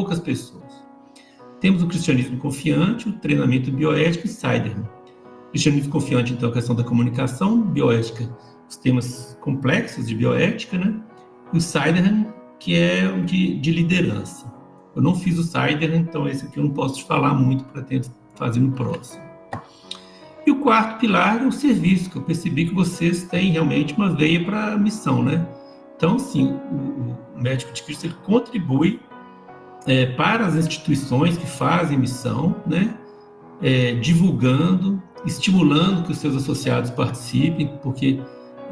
poucas pessoas. Temos o cristianismo confiante, o treinamento bioético e Siderman. Cristianismo confiante, então, a questão da comunicação, bioética, os temas complexos de bioética, né? E o Siderman, que é o de liderança. Eu não fiz o Siderman, então esse aqui eu não posso te falar muito para tentar fazer no próximo. E o quarto pilar é o serviço, que eu percebi que vocês têm realmente uma veia para a missão, né? Então, sim, o Médico de Cristo ele contribui para as instituições que fazem missão, né? Divulgando, estimulando que os seus associados participem, porque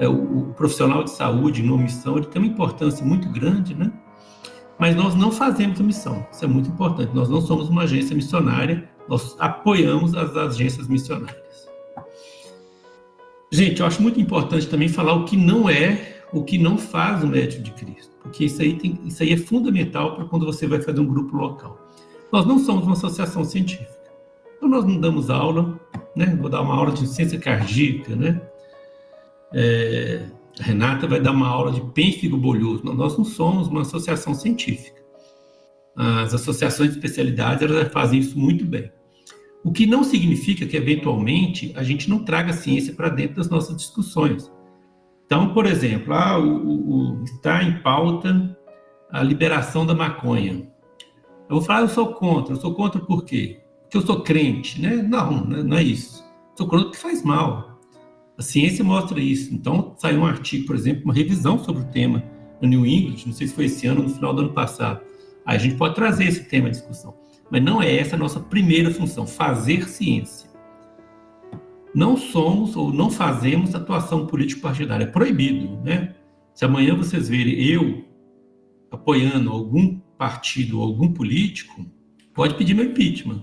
o profissional de saúde numa missão ele tem uma importância muito grande, né? Mas nós não fazemos a missão, isso é muito importante. Nós não somos uma agência missionária, nós apoiamos as agências missionárias. Gente, eu acho muito importante também falar o que não faz o Médico de Cristo, porque isso aí é fundamental para quando você vai fazer um grupo local. Nós não somos uma associação científica, então nós não damos aula, né? Vou dar uma aula de ciência cardíaca, né? A Renata vai dar uma aula de pênfigo bolhoso. Nós não somos uma associação científica. As associações de especialidades elas fazem isso muito bem. O que não significa que, eventualmente, a gente não traga ciência para dentro das nossas discussões. Então, por exemplo, está em pauta a liberação da maconha. Eu vou falar, eu sou contra por quê? Porque eu sou crente, né? Não é isso. Sou contra porque faz mal. A ciência mostra isso. Então, saiu um artigo, por exemplo, uma revisão sobre o tema no New England, não sei se foi esse ano ou no final do ano passado. Aí a gente pode trazer esse tema à discussão. Mas não é essa a nossa primeira função, fazer ciência. Não somos ou não fazemos atuação político-partidária. É proibido, né? Se amanhã vocês verem eu apoiando algum partido ou algum político, pode pedir meu impeachment,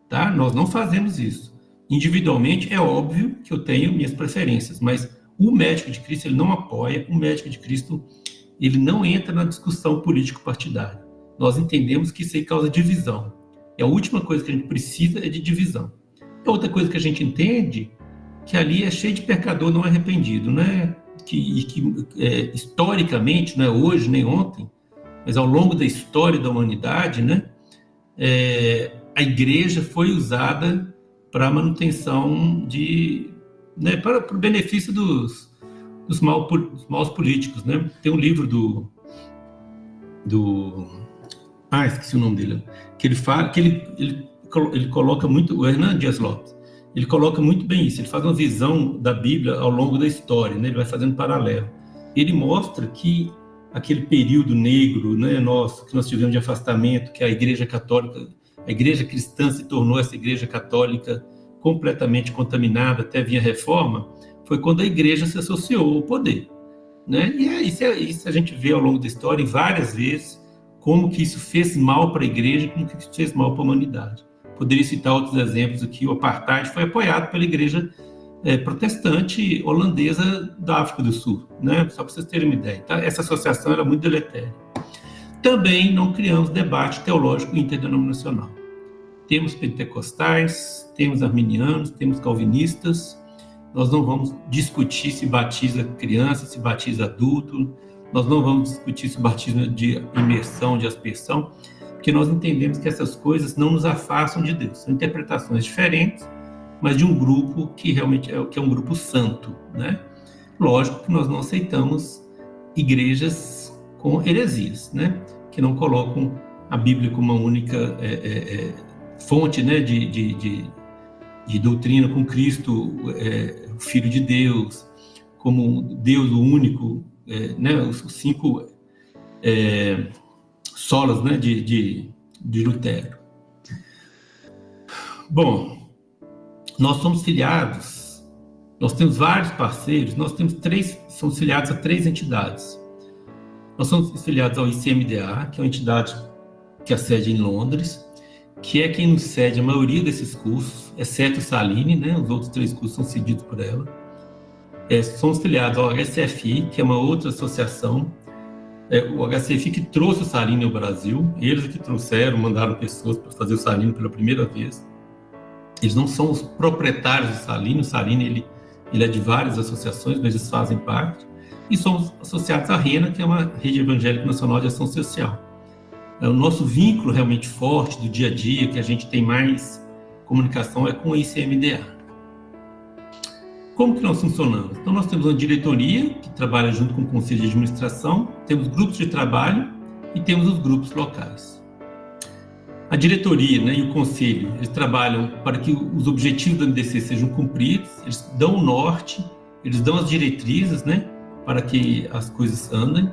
tá? Nós não fazemos isso. Individualmente, é óbvio que eu tenho minhas preferências, mas o Médico de Cristo, ele não apoia, o Médico de Cristo, ele não entra na discussão político-partidária. Nós entendemos que isso aí causa divisão. E a última coisa que a gente precisa é de divisão. E outra coisa que a gente entende, que ali é cheio de pecador não arrependido, né? Historicamente, não é hoje nem ontem, mas ao longo da história da humanidade, né? A igreja foi usada para a manutenção para o benefício dos maus políticos, né? Tem um livro esqueci o nome dele, que ele fala, que ele coloca muito, o Hernán Dias Lopes, ele coloca muito bem isso, ele faz uma visão da Bíblia ao longo da história, né? Ele vai fazendo paralelo. Ele mostra que aquele período negro, né, que nós tivemos de afastamento, que a Igreja Católica, a Igreja Cristã se tornou essa Igreja Católica completamente contaminada até vir a Reforma, foi quando a Igreja se associou ao poder, né? E isso a gente vê ao longo da história, várias vezes, como que isso fez mal para a Igreja, como que isso fez mal para a humanidade. Poderia citar outros exemplos aqui. O Apartheid foi apoiado pela Igreja protestante holandesa da África do Sul, né? Só para vocês terem uma ideia. Tá? Essa associação era muito deletéria. Também não criamos debate teológico interdenominacional. Temos pentecostais, temos arminianos, temos calvinistas. Nós não vamos discutir se batiza criança, se batiza adulto. Nós não vamos discutir se batismo de imersão, de aspersão, porque nós entendemos que essas coisas não nos afastam de Deus. São interpretações diferentes, mas de um grupo que realmente é um grupo santo, né? Lógico que nós não aceitamos igrejas com heresias, né? Que não colocam a Bíblia como uma única fonte, né? de doutrina, com Cristo, o Filho de Deus, como Deus o único, né? Os 5 solas, né? de Lutero. Bom, nós somos filiados, nós temos vários parceiros, nós temos somos filiados a 3 entidades. Nós somos filiados ao ICMDA, que é uma entidade que a sede em Londres, que é quem nos cede a maioria desses cursos, exceto o Saline, né? Os outros 3 cursos são cedidos por ela. Somos filiados ao HCFI, que é uma outra associação, o HCFI que trouxe o Saline ao Brasil, eles que trouxeram, mandaram pessoas para fazer o Saline pela primeira vez. Eles não são os proprietários do Saline, o Saline ele é de várias associações, mas eles fazem parte, e somos associados à RENA, que é uma Rede Evangélica Nacional de Ação Social. O nosso vínculo realmente forte do dia a dia, que a gente tem mais comunicação, é com o ICMDA. Como que nós funcionamos? Então, nós temos uma diretoria, que trabalha junto com o Conselho de Administração, temos grupos de trabalho e temos os grupos locais. A diretoria, né, e o Conselho, eles trabalham para que os objetivos do MDC sejam cumpridos, eles dão o norte, eles dão as diretrizes, né, para que as coisas andem.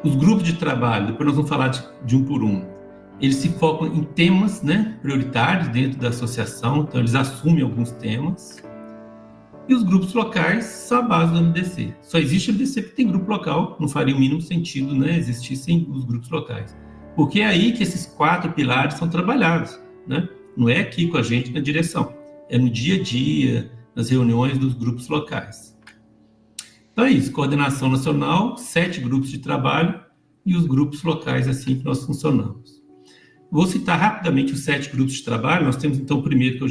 Os grupos de trabalho, depois nós vamos falar de um por um, eles se focam em temas, né, prioritários dentro da associação, então eles assumem alguns temas. E os grupos locais são a base do MDC. Só existe o MDC porque tem grupo local, não faria o mínimo sentido, né, existir sem os grupos locais. Porque é aí que esses 4 pilares são trabalhados, né? Não é aqui com a gente na direção, é no dia a dia, nas reuniões dos grupos locais. Então é isso, coordenação nacional, 7 grupos de trabalho e os grupos locais, assim que nós funcionamos. Vou citar rapidamente os 7 grupos de trabalho. Nós temos então o primeiro, que é o